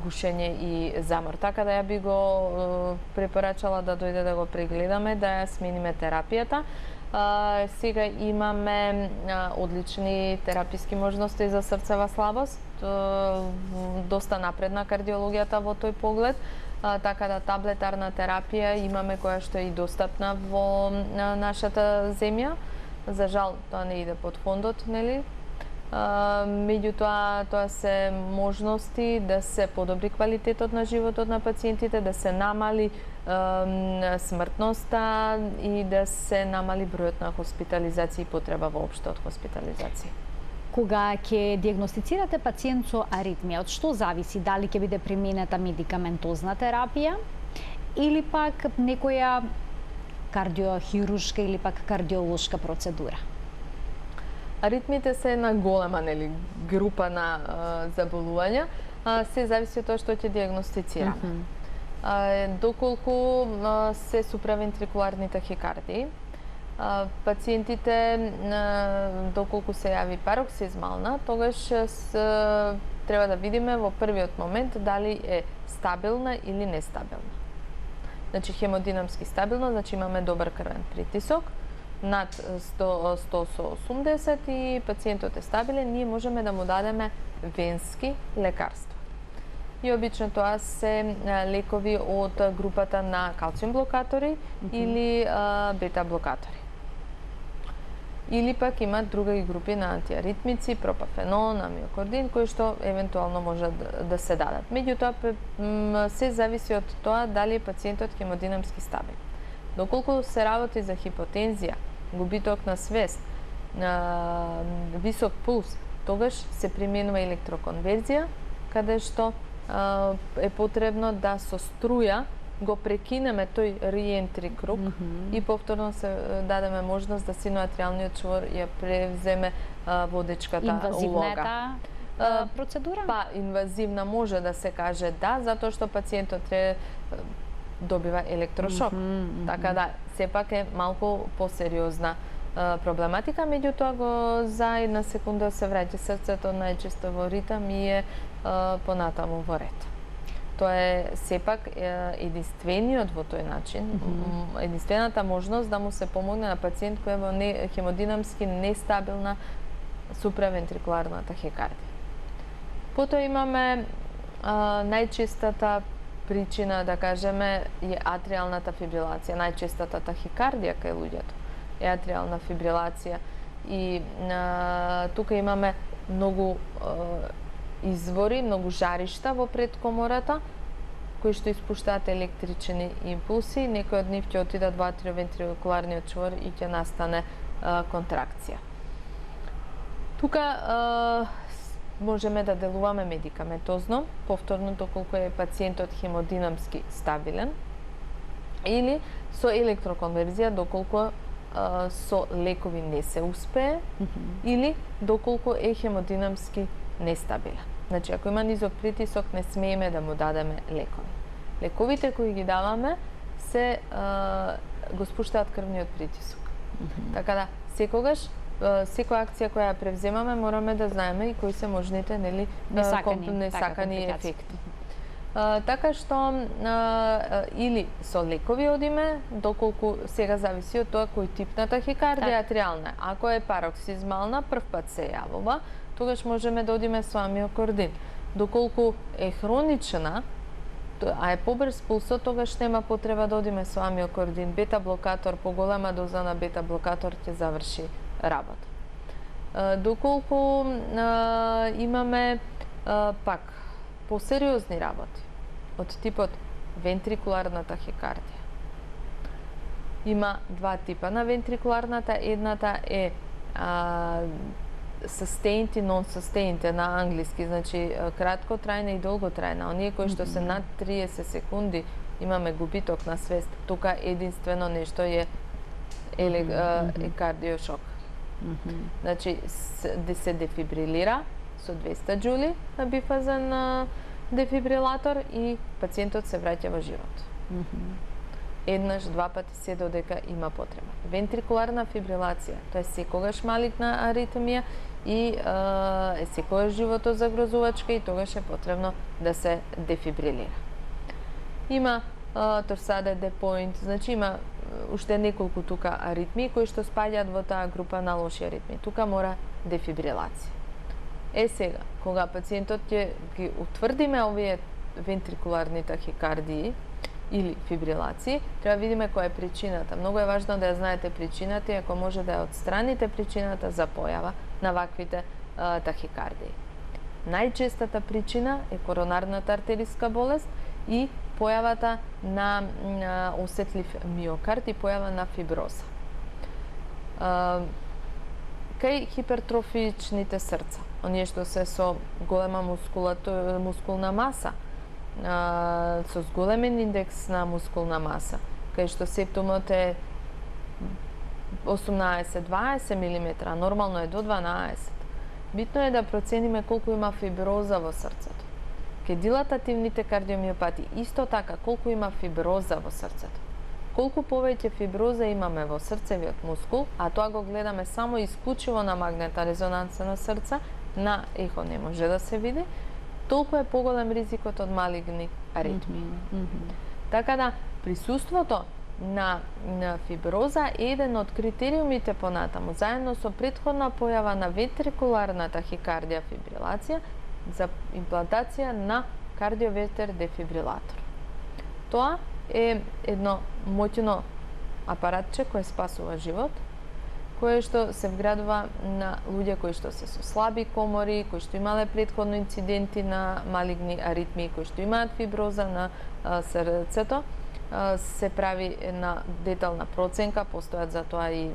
гушење и замор. Така да ја би го препорачала да дојде да го прегледаме, да ја смениме терапијата. Сега имаме одлични тераписки можности за срцева слабост, доста напредна кардиологијата во тој поглед, така да таблетарна терапија имаме која што е и достапна во нашата земја. За жал тоа не иде под фондот, нели? Меѓутоа, тоа се можности да се подобри квалитетот на животот на пациентите, да се намали смртноста и да се намали бројот на хоспитализации и потреба воопшто од хоспитализација. Кога ќе диагностицирате пациент со аритмија, од што зависи? Дали ќе биде применета медикаментозна терапија или пак некоја кардиохируршка или пак кардиолошка процедура? Аритмите се една голема група на заболувања, се зависи од тоа што ќе диагностицираме. Доколку се суправентрикуларни тахикардии, пациентите, доколку се јави пароксизмална, тогаш треба да видиме во првиот момент дали е стабилна или нестабилна. Значи, хемодинамски стабилно, значи имаме добар крвен притисок, над 100-180 и пациентот е стабилен, ние можеме да му дадеме венски лекарства. И обично тоа се лекови од групата на калциум блокатори или бета блокатори. Или пак има други групи на антиаритмици, пропафенон, амиокордин, кои што евентуално може да се дадат. Меѓутоа, се зависи од тоа дали пациентот е хемодинамски стабилен. Доколку се работи за хипотензија, губиток на свест, висок пулс, тогаш се применува електроконверзија, каде што е потребно да со струја го прекинеме тој реентри круг и повторно се дадеме можност да синуатријалниот чвор ја превземе водечката улога. Инвазивната процедура? Па, инвазивна може да се каже да, затоа што пациентот добива електрошок. Така да, сепак е малку посериозна проблематика, меѓутоа го за една секунда се враќа срцето најчесто во ритам и е понатаму во ред. Тоа е сепак единствениот во тој начин, единствената можност да му се помогне на пациент кој е во хемодинамски нестабилна суправентрикуларна тахикардија. Потоа имаме најчестата причина, да кажеме, е атриалната фибрилација, најчестата тахикардија кај луѓето е атриална фибрилација и тука имаме многу извори, многу жаришта во предкомората кои што испуштаат електрични импулси, некои од нив ќе отидат во атриовентрикуларниот чвор и ќе настане контракција. Тука можеме да делуваме медикаментозно, повторно доколку е пациентот хемодинамски стабилен, или со електроконверзија доколку со лекови не се успее, или доколку е хемодинамски нестабилен. Значи, ако има низок притисок, не смееме да му дадеме лекови. Лековите кои ги даваме се го спуштаат крвниот притисок. Така да, секогаш секоја акција која ја превземаме, мораме да знаеме и кои се можните несакани ефекти. Така што или со лекови одиме, доколку сега зависи од тоа кој тип на тахикардија е триална. Ако е пароксизмална, прв пат се јавува, тогаш можеме да одиме со амиокордин. Доколку е хронична, а е побрз пулсот, тогаш нема потреба да одиме со амиокордин. Бета-блокатор, поголема доза на бета-блокатор ќе заврши работа. Доколку имаме пак посериозни работи од типот вентрикуларна тахикардија. Има два типа на вентрикуларната. Едната е sustained и non-sustained на англиски, значи краткотрајна и долготрајна. Оние кои што се над 30 секунди имаме губиток на свест, тука единствено нешто е кардиошок. Значи се дефибрилира со 200 джули на бифазен дефибрилатор и пациентот се враќа во живот. Еднаш, два пати се додека има потреба. Вентрикуларна фибрилација, тоа е секогаш малигна аритмија и е секогаш животозагрозувачка и тогаш е потребно да се дефибрилира. Има торсаде депоинт, значи има уште неколку тука аритмии кои што спаѓаат во таа група на лоши аритмии. Тука мора дефибрилација. Сега, кога пациентот ќе ги утврдиме овие вентрикуларни тахикардии или фибрилации, треба видиме која е причината. Многу е важно да ја знаете причината и ако може да ја отстраните причината за појава на ваквите тахикардии. Најчестата причина е коронарната артериска болест и појавата на осетлив миокард и појава на фиброза. Кај хипертрофичните срца, оние што се со голема мускулна маса, со зголемен индекс на мускулна маса, кај што септумот е 18-20 мм, нормално е до 12. Битно е да процениме колку има фиброза во срцето. Кај дилатативните кардиомиопати исто така колку има фиброза во срцето. Колку повеќе фиброза имаме во срцевиот мускул, а тоа го гледаме само исклучиво на магнетна резонанца на срца, на ехо не може да се види, толку е поголем ризикот од малигни аритмии. Така да, присуството на фиброза е еден од критериумите понатаму, заедно со претходна појава на вентрикуларна тахикардија фибрилација за имплантација на кардиовертер дефибрилатор. Тоа е едно моќно апаратче кое спасува живот, кое што се вградува на луѓе кои што се со слаби комори, кои што имале претходно инциденти на малигни аритмии, кои што имаат фиброза на срцето. Се прави една детална проценка, постојат за тоа и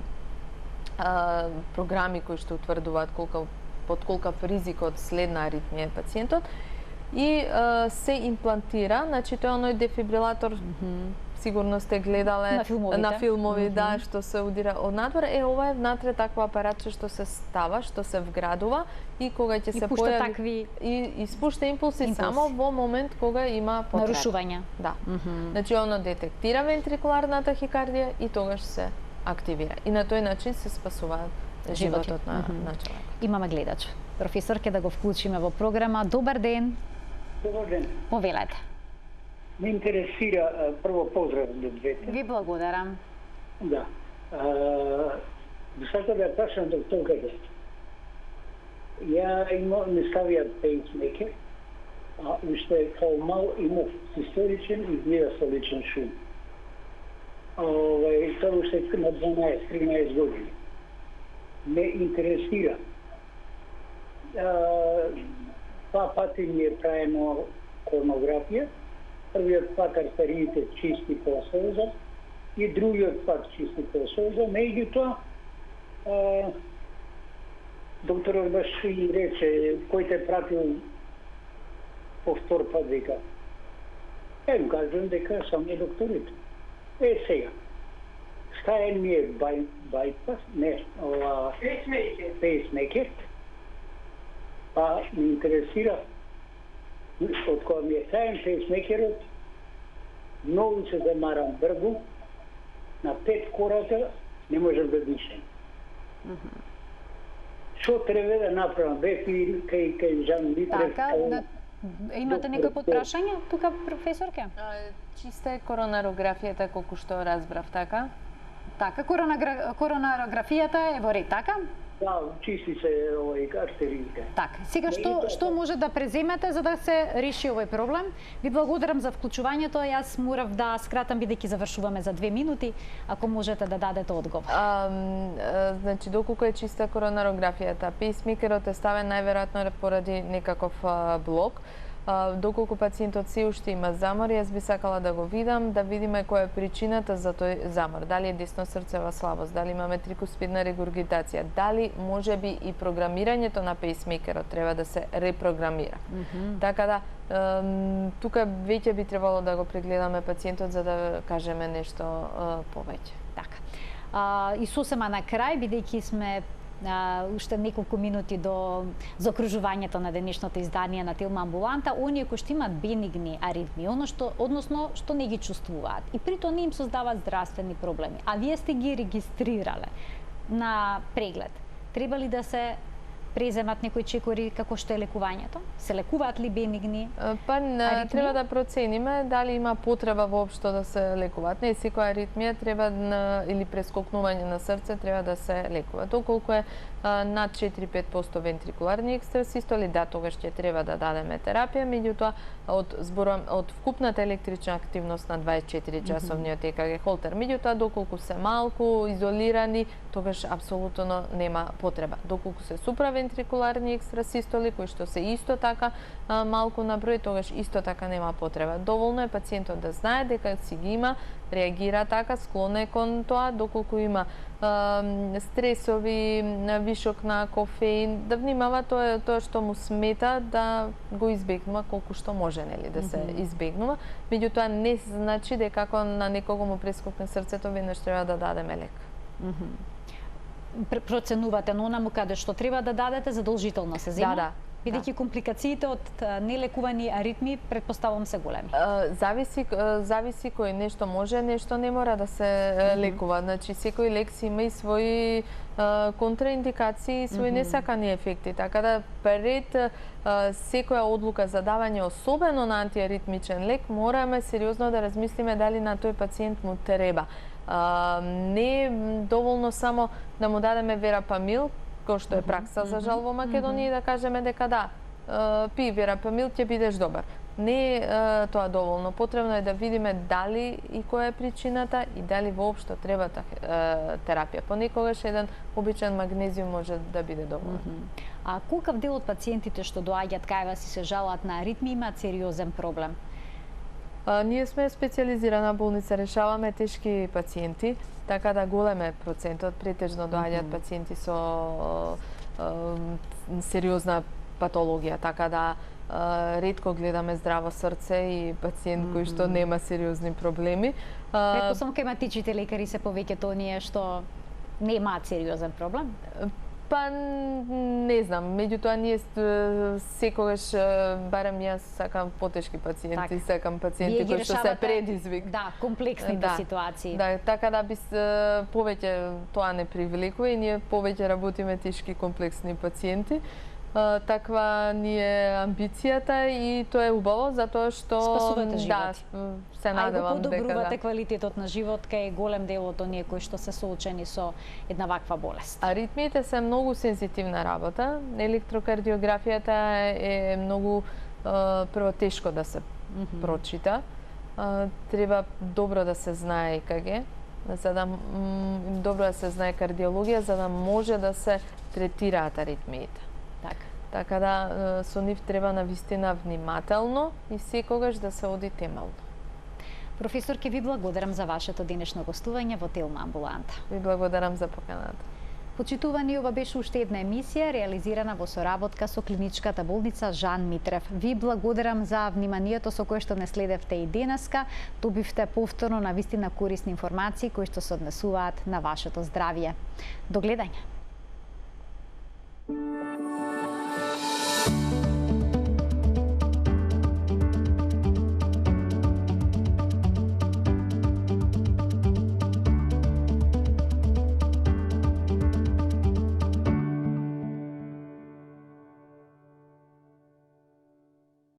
програми кои што утврдуваат под колкав ризик од следна аритмија е пациентот и се имплантира, значи тоа е оној дефибрилатор, сигурно сте гледале на филмови, да, што се удира од надвор. Ова е внатре такво апаратче што се става, што се вградува и кога ќе се појави и испушта импулси само во момент кога има потреба. Нарушување. Да. Значи оно детектира вентрикуларна тахикардија и тогаш се активира. И на тој начин се спасува животот на човек. Имаме гледач. Професор, ќе да го вклучиме во програма. Добар ден. Добар ден. Повелете. Ме интересира, прво поздрав до двете. Ви благодарам. Да. Сакам да прашам докторката. Ме ставиат пейсмекер, а уште као мал имав систоличен и диастоличен шум. Тоа уште на 12-13 години. Ме интересира. Два пати ми е правено коронографија. Првиот пат артериите чисти по соза и другиот пат чисти по соза. Меѓутоа, Докторот баш и рече, кој те пратил по втор пат, вика. Му кажам дека сам е докторите. Сега. Ставен ми е байпас, не, ова... Пейсмейкер. Па ми интересира, од кога ми е ставен пейсмейкерот, многу се замарам бргу, на 5 корака не можам да дишам. Што треба да направам? Бе кај Жан Митрев... Така, имате некој прашање тука, професорке? Чиста е коронарографијата, колку што разбрав, така? Така, коронарографијата е во ред, така? Да, чисти се овој артериите. Така, сега што може да преземете за да се реши овој проблем? Ви благодарам за вклучувањето. Јас морав да скратам бидејќи завршуваме за 2 минути, ако можете да дадете одговор. Значи, доколку е чиста коронарографијата, пейсмейкерот е ставен најверојатно поради некаков блок. Доколку пациентот се уште има замор, јас би сакала да го видам, да видиме која е причината за тој замор. Дали е десно срцева слабост, дали имаме трикуспидна регургитација, дали можеби и програмирањето на пейсмейкерот треба да се репрограмира. Така да, тука веќе би требало да го прегледаме пациентот за да кажеме нешто повеќе. Така. И сосема на крај, бидејќи сме уште неколку минути до закружувањето на денешното издание на Телма амбуланта, оние кои што имаат бенигни аритми, односно што не ги чувствуваат и притоа не им создаваат здравствени проблеми, а вие сте ги регистрирале на преглед, треба ли да се преземат некои чекори како што е лекувањето? Се лекуваат ли бенигни аритмии? Треба да процениме дали има потреба воопшто да се лекуваат. Не секоја аритмија треба или прескокнување на срце треба да се лекува. Доколку е над 4-5% вентрикуларни екстрасистоли, да, тогаш ќе треба да дадеме терапија, меѓутоа од вкупната електрична активност на 24-часовниот ЕКГ холтер. Меѓутоа, доколку се малку изолирани, тогаш апсолутно нема потреба. Доколку се суправентрикуларни екстрасистоли, кои што се исто така малку на број, тогаш исто така нема потреба. Доволно е пациентот да знае дека си ги има, реагира така, склон е кон тоа, доколку има стресови, вишок на кофеин, да внимава тоа што му смета, да го избегнува колку што може, нели, да се избегнува. Меѓутоа не значи дека ако на некого му прескокне срцето, веднаш треба да дадеме лек. Проценувате на онаму каде што треба да дадете, задолжително се зема? Да. Бидејќи компликациите од нелекувани аритми предпоставам се големи. Зависи кој нешто може, нешто не мора да се лекува. Значи секој лек си има и своји контраиндикации и своји несакани ефекти, така да пред секоја одлука за давање особено на антиаритмичен лек мораме сериозно да размислиме дали на тој пациент му треба. Не е доволно само да му дадеме верапамил, кој што е пракса за жал во Македонија, да кажеме дека да, пи верапамил, ќе бидеш добар. Не е тоа доволно. Потребно е да видиме дали и која е причината и дали воопшто треба терапија. Понекогаш еден обичен магнезиум може да биде доволен. А колкав дел од пациентите што доаѓаат кај вас и се жалат на аритми имаат сериозен проблем? Ние сме специализирана болница, решаваме тешки пациенти, така да голем е процентот, претежно доаѓаат пациенти со сериозна патологија, така да ретко гледаме здраво срце и пациент кој што нема сериозни проблеми. Претпоставам кај матичните лекари се повеќето оние што немаат сериозен проблем? Па не знам, меѓутоа ние секогаш, барем јас сакам потешки пациенти, сакам пациенти кои што се предизвик. Да, комплексните ситуации. Да, така да би повеќе тоа не привлекува и ние повеќе работиме тешки комплексни пациенти. Таква ни е амбицијата и тоа е убаво затоа што спасувате животи. Се надевам дека подобрувате квалитетот на живот кај голем дел од оние кои што се соочени со една ваква болест. Аритмиите се многу сензитивна работа. Електрокардиографијата е многу прво тешко да се прочита. Треба добро да се знае ЕКГ, за да добро да се знае кардиологија за да може да се третираат аритмиите. Така да со нив треба навистина внимателно и секогаш да се оди темелно. Професор, ке ви благодарам за вашето денешно гостување во Телма амбуланта. Ви благодарам за поканата. Почитувани, ова беше уште една емисија реализирана во соработка со клиничката болница Жан Митрев. Ви благодарам за вниманието со кое што не следевте и денеска. Добивте повторно на вистина корисни информации кои што се однесуваат на вашето здравје. До гледање.